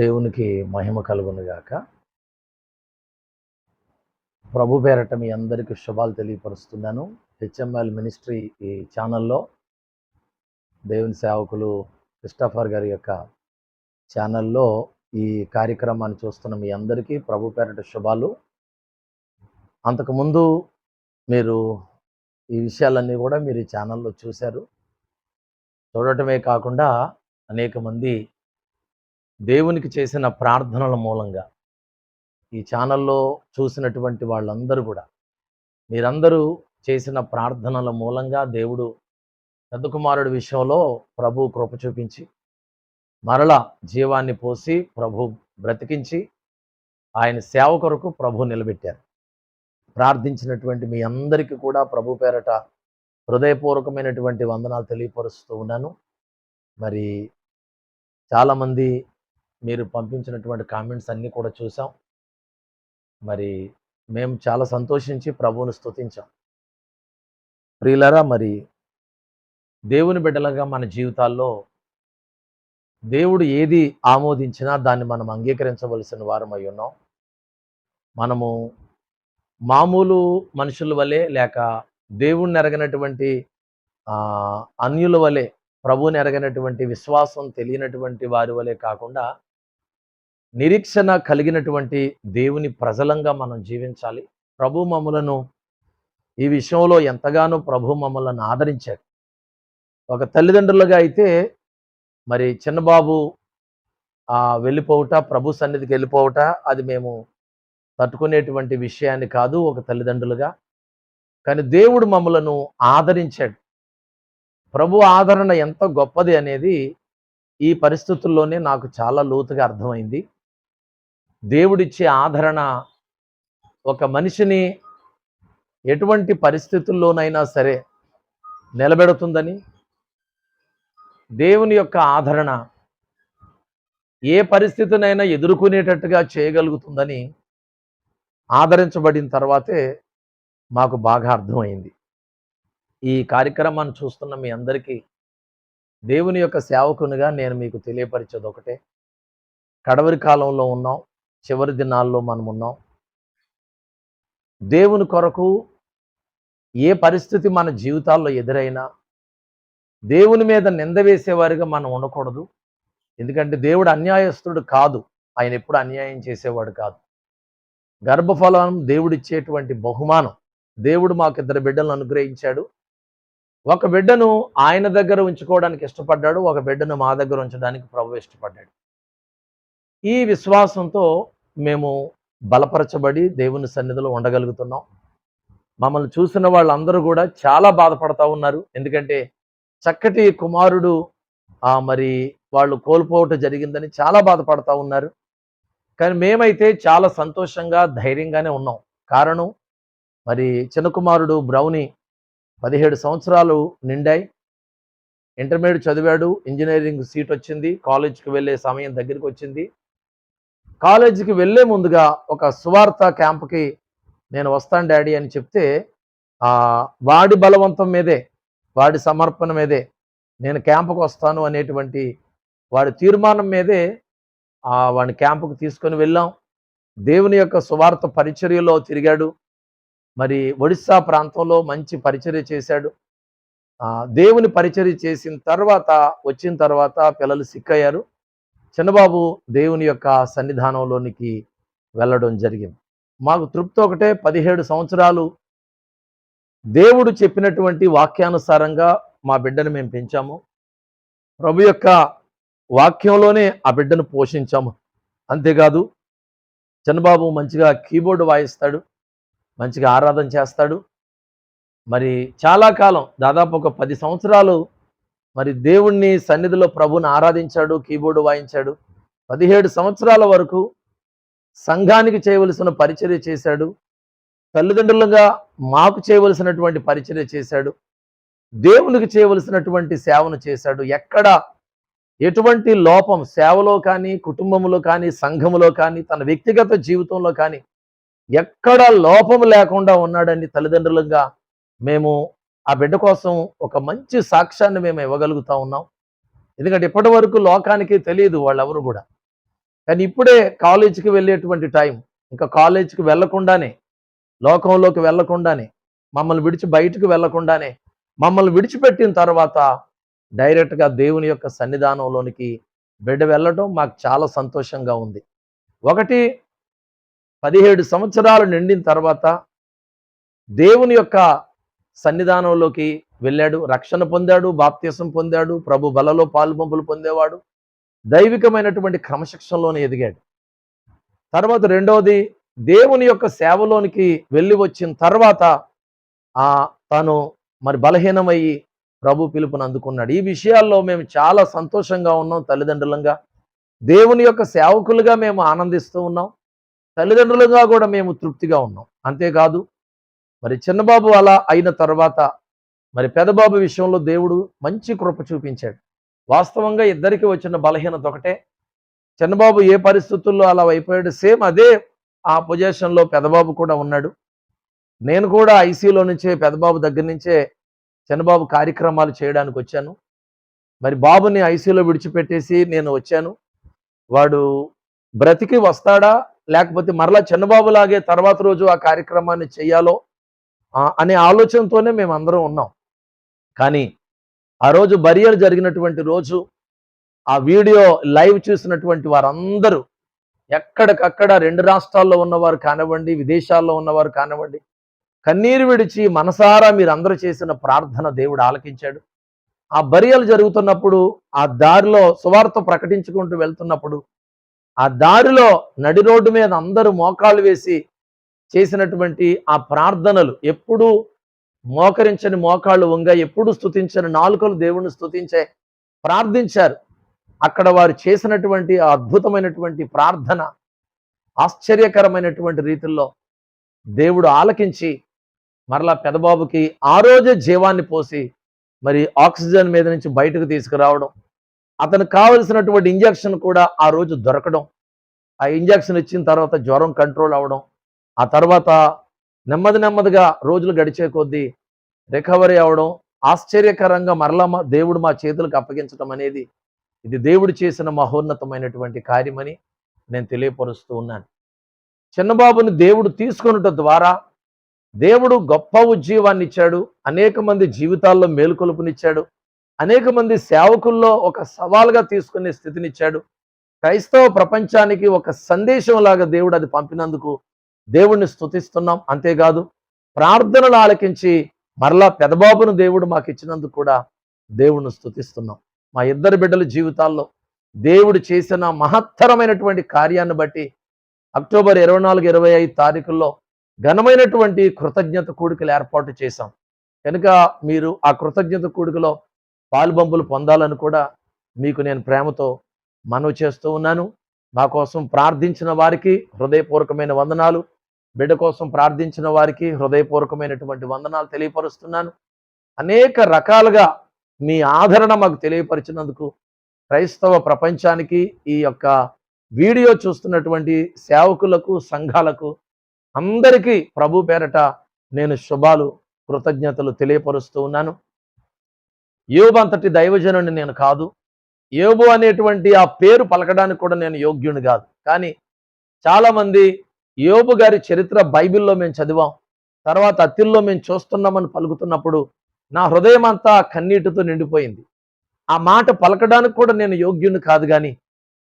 దేవునికి మహిమ కలుగునుగాక. ప్రభు పేరట మీ అందరికీ శుభాలు తెలియపరుస్తున్నాను. హెచ్ఎంఎల్ మినిస్ట్రీ ఈ ఛానల్లో దేవుని సేవకులు క్రిస్టఫర్ గారి యొక్క ఛానల్లో ఈ కార్యక్రమాన్ని చూస్తున్న మీ అందరికీ ప్రభు పేరట శుభాలు. అంతకుముందు మీరు ఈ విషయాలన్నీ కూడా మీరు ఈ ఛానల్లో చూశారు. చూడటమే కాకుండా అనేక మంది దేవునికి చేసిన ప్రార్థనల మూలంగా ఈ ఛానల్లో చూసినటువంటి వాళ్ళందరూ కూడా మీరందరూ చేసిన ప్రార్థనల మూలంగా దేవుడు పెద్ద కుమారుడి విషయంలో ప్రభు కృప చూపించి మరలా జీవాన్ని పోసి ప్రభు బ్రతికించి ఆయన సేవ కొరకు ప్రభు నిలబెట్టారు. ప్రార్థించినటువంటి మీ అందరికీ కూడా ప్రభు పేరట హృదయపూర్వకమైనటువంటి వందనాలు తెలియపరుస్తూ ఉన్నాను. మరి చాలామంది మీరు పంపించినటువంటి కామెంట్స్ అన్నీ కూడా చూసాం. మరి మేము చాలా సంతోషించి ప్రభువును స్తుతించాం. ప్రియులారా, మరి దేవుని బిడ్డలుగా మన జీవితాల్లో దేవుడు ఏది ఆమోదించినా దాన్ని మనం అంగీకరించవలసిన వారమై ఉన్నాం. మనము మామూలు మనుషుల వలె లేక దేవుణ్ణి ఎరగనటువంటి అన్యుల వలె, ప్రభువుని ఎరగనటువంటి విశ్వాసం తెలియనటువంటి వారి వలె కాకుండా నిరీక్షణ కలిగినటువంటి దేవుని ప్రజలంగా మనం జీవించాలి. ప్రభు మమ్మలను ఈ విషయంలో ఎంతగానో ప్రభు మమ్మల్ని ఆదరించాడు. ఒక తల్లిదండ్రులుగా అయితే మరి చిన్నబాబు వెళ్ళిపోవుట, ప్రభు సన్నిధికి వెళ్ళిపోవుట అది మేము తట్టుకునేటువంటి విషయాన్ని కాదు ఒక తల్లిదండ్రులుగా. కానీ దేవుడు మమ్మలను ఆదరించాడు. ప్రభు ఆదరణ ఎంత గొప్పది అనేది ఈ పరిస్థితుల్లోనే నాకు చాలా లోతుగా అర్థమైంది. దేవుడిచ్చే ఆదరణ ఒక మనిషిని ఎటువంటి పరిస్థితుల్లోనైనా సరే నిలబెడుతుందని, దేవుని యొక్క ఆదరణ ఏ పరిస్థితినైనా ఎదుర్కొనేటట్టుగా చేయగలుగుతుందని ఆదరించబడిన తర్వాతే మాకు బాగా అర్థమైంది. ఈ కార్యక్రమాన్ని చూస్తున్న మీ అందరికీ దేవుని యొక్క సేవకునిగా నేను మీకు తెలియపరిచేది ఒకటే, కడవరి కాలంలో ఉన్నాం, చివరి దినాల్లో మనం ఉన్నాం. దేవుని కొరకు ఏ పరిస్థితి మన జీవితాల్లో ఎదురైనా దేవుని మీద నింద వేసేవారిగా మనం ఉండకూడదు. ఎందుకంటే దేవుడు అన్యాయస్తుడు కాదు, ఆయన ఎప్పుడు అన్యాయం చేసేవాడు కాదు. గర్భఫలం దేవుడిచ్చేటువంటి బహుమానం. దేవుడు మాకు 2 బిడ్డలను అనుగ్రహించాడు. ఒక బిడ్డను ఆయన దగ్గర ఉంచుకోవడానికి ఇష్టపడ్డాడు, ఒక బిడ్డను మా దగ్గర ఉంచడానికి ప్రభు ఇష్టపడ్డాడు. ఈ విశ్వాసంతో మేము బలపరచబడి దేవుని సన్నిధిలో ఉండగలుగుతున్నాం. మమ్మల్ని చూసిన వాళ్ళందరూ కూడా చాలా బాధపడతా ఉన్నారు. ఎందుకంటే చక్కటి కుమారుడు మరి వాళ్ళు కోల్పోవటం జరిగిందని చాలా బాధపడతా ఉన్నారు. కానీ మేమైతే చాలా సంతోషంగా ధైర్యంగానే ఉన్నాం. కారణం, మరి చిన్న కుమారుడు బ్రౌనీ 17 సంవత్సరాలు నిండాయి, ఇంటర్మీడియట్ చదివాడు, ఇంజనీరింగ్ సీట్ వచ్చింది, కాలేజీకి వెళ్ళే సమయం దగ్గరికి వచ్చింది. కాలేజీకి వెళ్ళే ముందుగా ఒక సువార్త క్యాంప్కి నేను వస్తాను డాడీ అని చెప్తే వాడి బలవంతం మీదే, వాడి సమర్పణ మీదే నేను క్యాంపుకు వస్తాను అనేటువంటి వాడి తీర్మానం మీదే వాడిని క్యాంపుకు తీసుకొని వెళ్ళాం. దేవుని యొక్క సువార్త పరిచర్యలో తిరిగాడు. మరి ఒడిస్సా ప్రాంతంలో మంచి పరిచర్య చేశాడు. దేవుని పరిచర్య చేసిన తర్వాత వచ్చిన తర్వాత పిల్లలు సిక్కయ్యారు. చిన్నబాబు దేవుని యొక్క సన్నిధానంలోనికి వెళ్ళడం జరిగింది. మాకు తృప్తి ఒకటే, 17 సంవత్సరాలు దేవుడు చెప్పినటువంటి వాక్యానుసారంగా మా బిడ్డను మేము పెంచాము. ప్రభు యొక్క వాక్యంలోనే ఆ బిడ్డను పోషించాము. అంతేకాదు చిన్నబాబు మంచిగా కీబోర్డు వాయిస్తాడు, మంచిగా ఆరాధన చేస్తాడు. మరి చాలా కాలం, దాదాపు ఒక 10 సంవత్సరాలు మరి దేవుణ్ణి సన్నిధిలో ప్రభుని ఆరాధించాడు, కీబోర్డు వాయించాడు. 17 సంవత్సరాల వరకు సంఘానికి చేయవలసిన పరిచర్య చేశాడు. తల్లిదండ్రులుగా మాకు చేయవలసినటువంటి పరిచర్య చేశాడు. దేవునికి చేయవలసినటువంటి సేవను చేశాడు. ఎక్కడ ఎటువంటి లోపం సేవలో కానీ, కుటుంబంలో కానీ, సంఘములో కానీ, తన వ్యక్తిగత జీవితంలో కానీ ఎక్కడ లోపం లేకుండా ఉన్నాడని తల్లిదండ్రులుగా మేము ఆ బిడ్డ కోసం ఒక మంచి సాక్ష్యాన్ని మేము ఇవ్వగలుగుతా ఉన్నాం. ఎందుకంటే ఇప్పటి వరకు లోకానికి తెలియదు వాళ్ళెవరు కూడా. కానీ ఇప్పుడే కాలేజీకి వెళ్ళేటువంటి టైం. ఇంకా కాలేజీకి వెళ్ళకుండానే, లోకంలోకి వెళ్ళకుండానే, మమ్మల్ని విడిచి బయటకు వెళ్ళకుండానే, మమ్మల్ని విడిచిపెట్టిన తర్వాత డైరెక్ట్‌గా దేవుని యొక్క సన్నిధానంలోనికి బిడ్డ వెళ్ళడం మాకు చాలా సంతోషంగా ఉంది. ఒకటి 17 సంవత్సరాలు నిండిన తర్వాత దేవుని యొక్క సన్నిధానంలోకి వెళ్ళాడు, రక్షణ పొందాడు, బాప్తిసం పొందాడు, ప్రభు బలలో పాలుపంపులు పొందేవాడు, దైవికమైనటువంటి క్రమశిక్షణలోనే ఎదిగాడు. తర్వాత రెండవది, దేవుని యొక్క సేవలోనికి వెళ్ళి వచ్చిన తర్వాత తను మరి బలహీనమయ్యి ప్రభు పిలుపుని అందుకున్నాడు. ఈ విషయాల్లో మేము చాలా సంతోషంగా ఉన్నాం. తల్లిదండ్రులంగా, దేవుని యొక్క సేవకులుగా మేము ఆనందిస్తూ ఉన్నాం. తల్లిదండ్రులుగా కూడా మేము తృప్తిగా ఉన్నాం. అంతేకాదు, మరి చిన్నబాబు అలా అయిన తర్వాత మరి పెదబాబు విషయంలో దేవుడు మంచి కృప చూపించాడు. వాస్తవంగా ఇద్దరికి వచ్చిన బలహీనత ఒకటే. చిన్నబాబు ఏ పరిస్థితుల్లో అలా అయిపోయాడు, సేమ్ అదే ఆ పొజిషన్లో పెదబాబు కూడా ఉన్నాడు. నేను కూడా ఐసీయూలో నుంచే, పెదబాబు దగ్గర నుంచే చిన్నబాబు కార్యక్రమాలు చేయడానికి వచ్చాను. మరి బాబుని ఐసీయూలో విడిచిపెట్టేసి నేను వచ్చాను. వాడు బ్రతికి వస్తాడా, లేకపోతే మరలా చిన్నబాబులాగే తర్వాత రోజు ఆ కార్యక్రమాన్ని చెయ్యాలో అనే ఆలోచనతోనే మేము అందరం ఉన్నాం. కానీ ఆ రోజు బరియర్ జరిగినటువంటి రోజు ఆ వీడియో లైవ్ చూసినటువంటి వారందరూ, ఎక్కడికక్కడ 2 రాష్ట్రాల్లో ఉన్నవారు కానివ్వండి, విదేశాల్లో ఉన్నవారు కానివ్వండి, కన్నీరు విడిచి మనసారా మీరందరూ చేసిన ప్రార్థన దేవుడు ఆలకించాడు. ఆ బరియలు జరుగుతున్నప్పుడు, ఆ దారిలో సువార్త ప్రకటించుకుంటూ వెళ్తున్నప్పుడు, ఆ దారిలో నడి రోడ్డు మీద అందరూ మోకాళ్ళు వేసి చేసినటువంటి ఆ ప్రార్థనలు, ఎప్పుడూ మోకరించని మోకాళ్ళు వంగ, ఎప్పుడు స్తుతించని నాలుకలు దేవుణ్ణి స్తుతించే ప్రార్థించారు. అక్కడ వారు చేసినటువంటి ఆ అద్భుతమైనటువంటి ప్రార్థన ఆశ్చర్యకరమైనటువంటి రీతిలో దేవుడు ఆలకించి మరలా పెదబాబుకి ఆ రోజే జీవాన్ని పోసి మరి ఆక్సిజన్ మీద నుంచి బయటకు తీసుకురావడం, అతనికి కావలసినటువంటి ఇంజక్షన్ కూడా ఆ రోజు దొరకడం, ఆ ఇంజక్షన్ ఇచ్చిన తర్వాత జ్వరం కంట్రోల్ అవ్వడం, ఆ తర్వాత నెమ్మదిగా రోజులు గడిచే కొద్దీ రికవరీ అవ్వడం, ఆశ్చర్యకరంగా మరలా దేవుడు మా చేతులకు అప్పగించడం అనేది, ఇది దేవుడు చేసిన మహోన్నతమైనటువంటి కార్యమని నేను తెలియపరుస్తూ ఉన్నాను. చిన్నబాబుని దేవుడు తీసుకొనుట ద్వారా దేవుడు గొప్ప ఉజ్జీవాన్ని ఇచ్చాడు. అనేక మంది జీవితాల్లో మేలుకొలుపునిచ్చాడు. అనేక మంది సేవకుల్లో ఒక సవాల్గా తీసుకునే స్థితినిచ్చాడు. క్రైస్తవ ప్రపంచానికి ఒక సందేశంలాగా దేవుడు అది పంపినందుకు దేవుణ్ణి స్తుతిస్తున్నాం. అంతేకాదు, ప్రార్థనలు ఆలకించి మరలా పెదబాబును దేవుడు మాకు ఇచ్చినందుకు కూడా దేవుణ్ణి స్తుతిస్తున్నాం. మా ఇద్దరు బిడ్డల జీవితాల్లో దేవుడు చేసిన మహత్తరమైనటువంటి కార్యాన్ని బట్టి అక్టోబర్ 24, 25 తారీఖుల్లో ఘనమైనటువంటి కృతజ్ఞత కూడికలు ఏర్పాటు చేశాం. కనుక మీరు ఆ కృతజ్ఞత కూడికలో పాలుబంపులు పొందాలని కూడా మీకు నేను ప్రేమతో మనవి చేస్తూ ఉన్నాను. మా కోసం ప్రార్థించిన వారికి హృదయపూర్వకమైన వందనాలు, బిడ్డ కోసం ప్రార్థించిన వారికి హృదయపూర్వకమైనటువంటి వందనాలు తెలియపరుస్తున్నాను. అనేక రకాలుగా మీ ఆదరణ మాకు తెలియపరిచినందుకు క్రైస్తవ ప్రపంచానికి, ఈ యొక్క వీడియో చూస్తున్నటువంటి సేవకులకు, సంఘాలకు అందరికీ ప్రభు పేరట నేను శుభాలు, కృతజ్ఞతలు తెలియపరుస్తూ ఉన్నాను. యోబు అంతటి దైవజనుడిని నేను కాదు. యోబు అనేటువంటి ఆ పేరు పలకడానికి కూడా నేను యోగ్యుని కాదు. కానీ చాలామంది యోబు గారి చరిత్ర బైబిల్లో మేము చదివాం, తర్వాత అత్తిల్లో మేము చూస్తున్నామని పలుకుతున్నప్పుడు నా హృదయం అంతా కన్నీటితో నిండిపోయింది. ఆ మాట పలకడానికి కూడా నేను యోగ్యుని కాదు. కానీ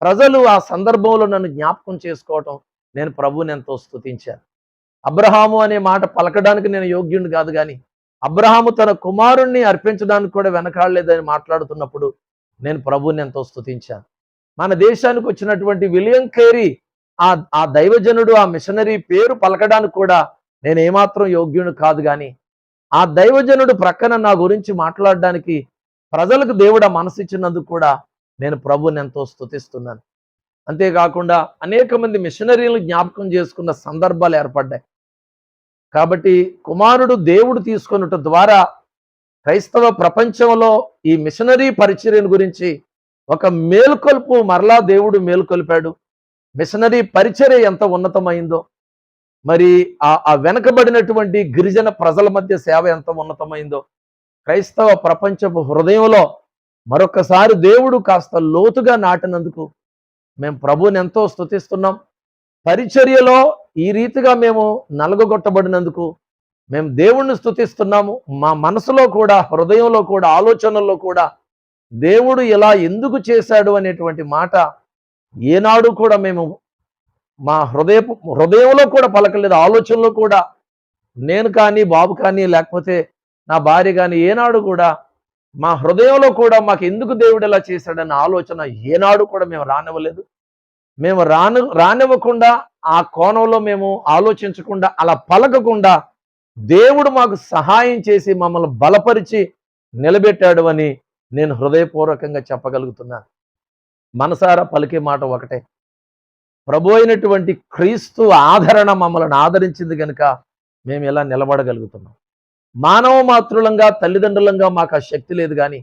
ప్రజలు ఆ సందర్భంలో నన్ను జ్ఞాపకం చేసుకోవటం, నేను ప్రభువుని ఎంతో స్తుతించాను. అబ్రహాము అనే మాట పలకడానికి నేను యోగ్యుని కాదు. కానీ అబ్రహాము తన కుమారుణ్ణి అర్పించడానికి కూడా వెనకాడలేదని మాట్లాడుతున్నప్పుడు నేను ప్రభువుని ఎంతో స్తుతించాను. మన దేశానికి వచ్చినటువంటి విలియం కేరీ ఆ దైవజనుడు, ఆ మిషనరీ పేరు పలకడానికి కూడా నేను ఏమాత్రం యోగ్యుని కాదు. కానీ ఆ దైవజనుడు ప్రక్కన నా గురించి మాట్లాడడానికి ప్రజలకు దేవుడు ఆ మనసు ఇచ్చినందుకు కూడా నేను ప్రభువుని ఎంతో స్తుతిస్తున్నాను. అంతేకాకుండా అనేక మంది మిషనరీలు జ్ఞాపకం చేసుకున్న సందర్భాలు ఏర్పడ్డాయి. కాబట్టి కుమారుడు దేవుడు తీసుకొనుట ద్వారా క్రైస్తవ ప్రపంచంలో ఈ మిషనరీ పరిచర్యను గురించి ఒక మేలుకొల్పు మరలా దేవుడు మేలుకొల్పాడు. మిషనరీ పరిచర్య ఎంత ఉన్నతమైందో, మరి ఆ వెనకబడినటువంటి గిరిజన ప్రజల మధ్య సేవ ఎంత ఉన్నతమైందో క్రైస్తవ ప్రపంచపు హృదయంలో మరొకసారి దేవుడు కాస్త లోతుగా నాటినందుకు మేము ప్రభువుని ఎంతో స్తుతిస్తున్నాం. పరిచర్యలో ఈ రీతిగా మేము నలగగొట్టబడినందుకు మేము దేవుణ్ణి స్తుతిస్తున్నాము. మా మనసులో కూడా, హృదయంలో కూడా, ఆలోచనల్లో కూడా దేవుడు ఇలా ఎందుకు చేశాడు అనేటువంటి మాట ఏనాడు కూడా మేము మా హృదయంలో కూడా పలకలేదు. ఆలోచనలో కూడా నేను కానీ, బాబు కానీ, లేకపోతే నా భార్య కానీ ఏనాడు కూడా మా హృదయంలో కూడా మాకు ఎందుకు దేవుడు ఇలా చేశాడన్న ఆలోచన ఏనాడు కూడా మేము రానివ్వలేదు. మేము రానివ్వకుండా, ఆ కోణంలో మేము ఆలోచించకుండా, అలా పలకకుండా దేవుడు మాకు సహాయం చేసి మమ్మల్ని బలపరిచి నిలబెట్టాడు అని నేను హృదయపూర్వకంగా చెప్పగలుగుతున్నాను. మనసారా పలికే మాట ఒకటే, ప్రభు అయినటువంటి క్రీస్తు ఆదరణ మమ్మల్ని ఆదరించింది కనుక మేము ఇలా నిలబడగలుగుతున్నాం. మానవ మాతృలంగా, తల్లిదండ్రులంగా మాకు ఆ శక్తి లేదు, కానీ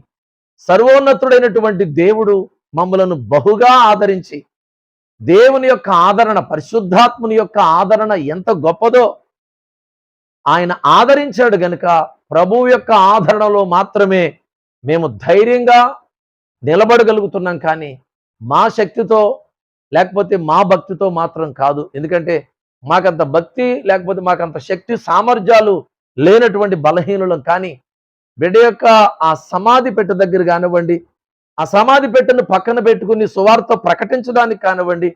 సర్వోన్నతుడైనటువంటి దేవుడు మమ్మలను బహుగా ఆదరించి, దేవుని యొక్క ఆదరణ, పరిశుద్ధాత్ముని యొక్క ఆదరణ ఎంత గొప్పదో ఆయన ఆదరించాడు గనుక ప్రభువు యొక్క ఆదరణలో మాత్రమే మేము ధైర్యంగా నిలబడగలుగుతున్నాం. కానీ మా శక్తితో లేకపోతే మా భక్తితో మాత్రం కాదు. ఎందుకంటే మాకంత భక్తి లేకపోతే మాకంత శక్తి సామర్థ్యాలు లేనటువంటి బలహీనులం. కానీ బిడ్డ యొక్క ఆ సమాధి పెట్టె దగ్గర కానివ్వండి, ఆ సమాధి పెట్టెను పక్కన పెట్టుకుని సువార్త ప్రకటించడానికి కానివ్వండి,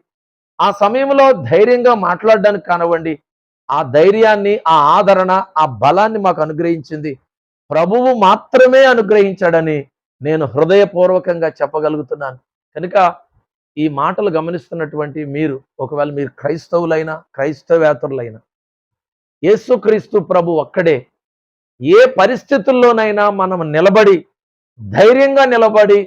ఆ సమయంలో ధైర్యంగా మాట్లాడడానికి కానివ్వండి, ఆ ధైర్యాన్ని, ఆ ఆదరణ, ఆ బలాన్ని మాకు అనుగ్రహించింది ప్రభువు మాత్రమే అనుగ్రహించాడని నేను హృదయపూర్వకంగా చెప్పగలుగుతున్నాను. కనుక ఈ మాటలు గమనిస్తున్నటువంటి మీరు, ఒకవేళ మీరు క్రైస్తవులైనా క్రైస్తవేతరులైనా, యేసుక్రీస్తు ప్రభు ఒక్కడే ఏ పరిస్థితుల్లోనైనా మనం నిలబడి, ధైర్యంగా నిలబడి,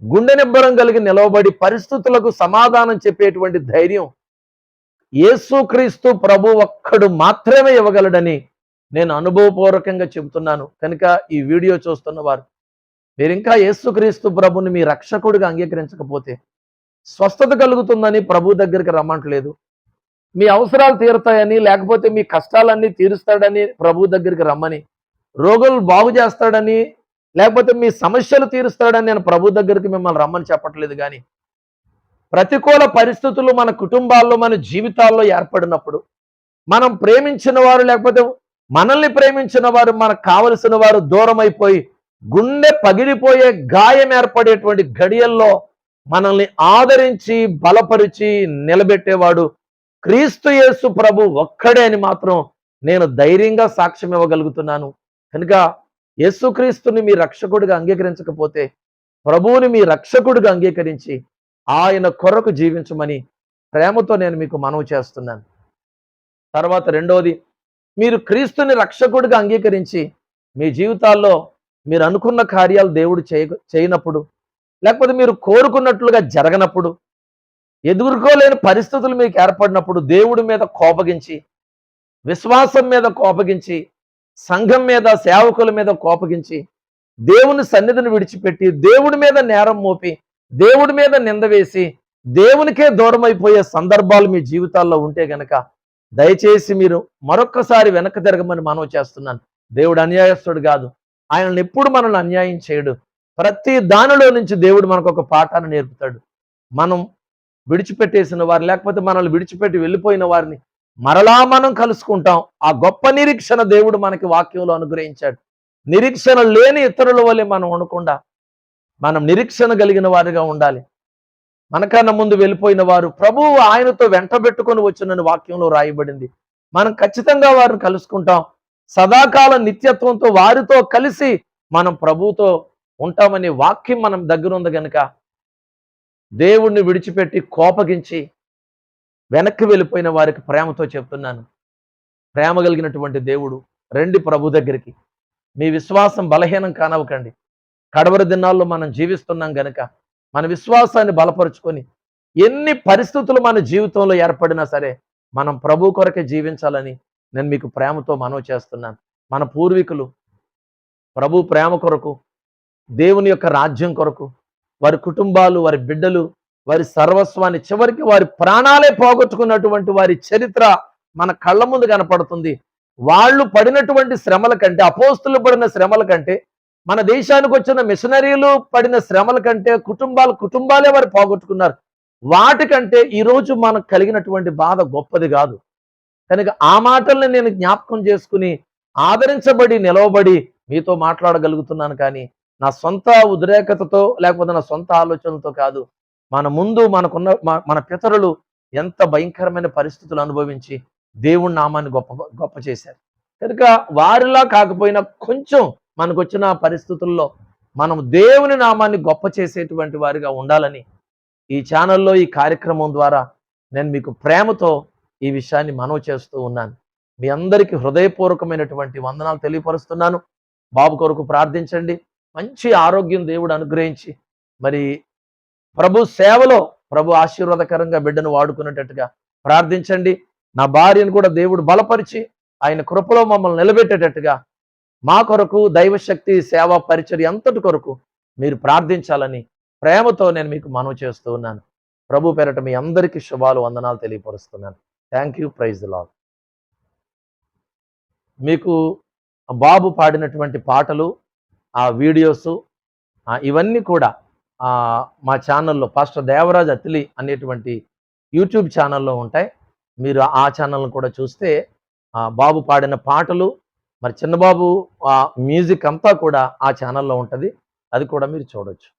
గుండె నిబ్బరం కలిగి నిలవబడి పరిస్థితులకు సమాధానం చెప్పేటువంటి ధైర్యం యేసుక్రీస్తు ప్రభు ఒక్కడు మాత్రమే ఇవ్వగలడని నేను అనుభవపూర్వకంగా చెబుతున్నాను. కనుక ఈ వీడియో చూస్తున్న వారు, మీరు ఇంకా యేసుక్రీస్తు ప్రభుని మీ రక్షకుడిగా అంగీకరించకపోతే స్వస్థత కలుగుతుందని ప్రభు దగ్గరికి రమ్మంటలేదు. మీ అవసరాలు తీరుతాయని, లేకపోతే మీ కష్టాలన్నీ తీరుస్తాడని ప్రభు దగ్గరికి రమ్మని, రోగులు బాగు చేస్తాడని, లేకపోతే మీ సమస్యలు తీరుస్తాడని నేను ప్రభు దగ్గరికి మిమ్మల్ని రమ్మని చెప్పట్లేదు. కానీ ప్రతికూల పరిస్థితులు మన కుటుంబాల్లో, మన జీవితాల్లో ఏర్పడినప్పుడు, మనం ప్రేమించిన వారు లేకపోతే మనల్ని ప్రేమించిన వారు, మనకు కావలసిన వారు దూరం అయిపోయి గుండె పగిలిపోయే గాయం ఏర్పడేటువంటి గడియల్లో మనల్ని ఆదరించి బలపరిచి నిలబెట్టేవాడు క్రీస్తు యేసు ప్రభు ఒక్కడే అని మాత్రం నేను ధైర్యంగా సాక్ష్యం ఇవ్వగలుగుతున్నాను. కనుక యేసుక్రీస్తుని మీ రక్షకుడిగా అంగీకరించకపోతే ప్రభువుని మీ రక్షకుడిగా అంగీకరించి ఆయన కొరకు జీవించమని ప్రేమతో నేను మీకు మనవి చేస్తున్నాను. తర్వాత రెండవది, మీరు క్రీస్తుని రక్షకుడిగా అంగీకరించి మీ జీవితాల్లో మీరు అనుకున్న కార్యాలు దేవుడు చేయనప్పుడు, లేకపోతే మీరు కోరుకున్నట్లుగా జరగనప్పుడు, ఎదుర్కోలేని పరిస్థితులు మీకు ఏర్పడినప్పుడు దేవుడి మీద కోపగించి, విశ్వాసం మీద కోపగించి, సంఘం మీద, సేవకుల మీద కోపగించి, దేవుని సన్నిధిని విడిచిపెట్టి, దేవుడి మీద నేరం మోపి, దేవుడి మీద నింద వేసి, దేవునికే దూరం అయిపోయే సందర్భాలు మీ జీవితాల్లో ఉంటే గనక దయచేసి మీరు మరొక్కసారి వెనక్కి తిరగమని మనవి చేస్తున్నాను. దేవుడు అన్యాయస్తుడు కాదు. ఆయనను ఎప్పుడు మనల్ని అన్యాయం చేయడు. ప్రతి దానిలో నుంచి దేవుడు మనకు ఒక పాఠాన్ని నేర్పుతాడు. మనం విడిచిపెట్టేసిన వారు, లేకపోతే మనల్ని విడిచిపెట్టి వెళ్ళిపోయిన వారిని మరలా మనం కలుసుకుంటాం. ఆ గొప్ప నిరీక్షణ దేవుడు మనకి వాక్యంలో అనుగ్రహించాడు. నిరీక్షణ లేని ఇతరుల వల్లే మనం ఉండకుండా మనం నిరీక్షణ కలిగిన వారిగా ఉండాలి. మనకన్నా ముందు వెళ్ళిపోయిన వారు ప్రభువు ఆయనతో వెంటబెట్టుకొని వచ్చినని వాక్యంలో రాయబడింది. మనం ఖచ్చితంగా వారిని కలుసుకుంటాం. సదాకాల నిత్యత్వంతో వారితో కలిసి మనం ప్రభువుతో ఉంటామనే వాక్యం మనం దగ్గర ఉంది కనుక దేవుణ్ణి విడిచిపెట్టి కోపగించి వెనక్కి వెళ్ళిపోయిన వారికి ప్రేమతో చెప్తున్నాను, ప్రేమ కలిగినటువంటి దేవుడు రండి ప్రభు దగ్గరికి. మీ విశ్వాసం బలహీనం కానవకండి. కడవరి దినాల్లో మనం జీవిస్తున్నాం గనక మన విశ్వాసాన్ని బలపరుచుకొని ఎన్ని పరిస్థితులు మన జీవితంలో ఏర్పడినా సరే మనం ప్రభు కొరకే జీవించాలని నేను మీకు ప్రేమతో మనవి చేస్తున్నాను. మన పూర్వీకులు ప్రభు ప్రేమ కొరకు, దేవుని యొక్క రాజ్యం కొరకు వారి కుటుంబాలు, వారి బిడ్డలు, వారి సర్వస్వాన్ని, చివరికి వారి ప్రాణాలే పోగొట్టుకున్నటువంటి వారి చరిత్ర మన కళ్ళ ముందు కనపడుతుంది. వాళ్ళు పడినటువంటి శ్రమల కంటే, అపోస్తులు పడిన శ్రమల కంటే, మన దేశానికి వచ్చిన మిషనరీలు పడిన శ్రమల కంటే కుటుంబాలే వారు పోగొట్టుకున్నారు. వాటికంటే ఈరోజు మనకు కలిగినటువంటి బాధ గొప్పది కాదు. కనుక ఆ మాటల్ని నేను జ్ఞాపకం చేసుకుని ఆదరించబడి నిలవబడి మీతో మాట్లాడగలుగుతున్నాను. కానీ నా సొంత ఉద్రేకతతో లేకపోతే నా సొంత ఆలోచనలతో కాదు. మన ముందు మనకున్న మన పితరులు ఎంత భయంకరమైన పరిస్థితులు అనుభవించి దేవుని నామాన్ని గొప్ప గొప్ప చేశారు. కనుక వారిలా కాకపోయినా కొంచెం మనకొచ్చిన పరిస్థితుల్లో మనం దేవుని నామాన్ని గొప్ప చేసేటువంటి వారిగా ఉండాలని ఈ ఛానల్లో ఈ కార్యక్రమం ద్వారా నేను మీకు ప్రేమతో ఈ విషయాన్ని మనవి చేస్తూ ఉన్నాను. మీ అందరికీ హృదయపూర్వకమైనటువంటి వందనాలు తెలియపరుస్తున్నాను. బాబు కొరకు ప్రార్థించండి. మంచి ఆరోగ్యం దేవుడు అనుగ్రహించి మరి ప్రభు సేవలో ప్రభు ఆశీర్వాదకరంగా బిడ్డను వాడుకునేటట్టుగా ప్రార్థించండి. నా భార్యను కూడా దేవుడు బలపరిచి ఆయన కృపలో మమ్మల్ని నిలబెట్టేటట్టుగా మా కొరకు దైవశక్తి సేవా పరిచర్య అంతటి కొరకు మీరు ప్రార్థించాలని ప్రేమతో నేను మీకు మనవి చేస్తూ ఉన్నాను. ప్రభు పేరట మీ అందరికీ శుభాలు వందనాలు తెలియపరుస్తున్నాను. Thank you. Praise the Lord. మీకు బాబు పాడినటువంటి పాటలు, ఆ వీడియోస్ ఇవన్నీ కూడా మా ఛానల్లో పాస్టర్ దేవరాజ్ అతిలి అనేటువంటి యూట్యూబ్ ఛానల్లో ఉంటాయి. మీరు ఆ ఛానల్ను కూడా చూస్తే బాబు పాడిన పాటలు, మరి చిన్నబాబు మ్యూజిక్ అంతా కూడా ఆ ఛానల్లో ఉంటుంది. అది కూడా మీరు చూడొచ్చు.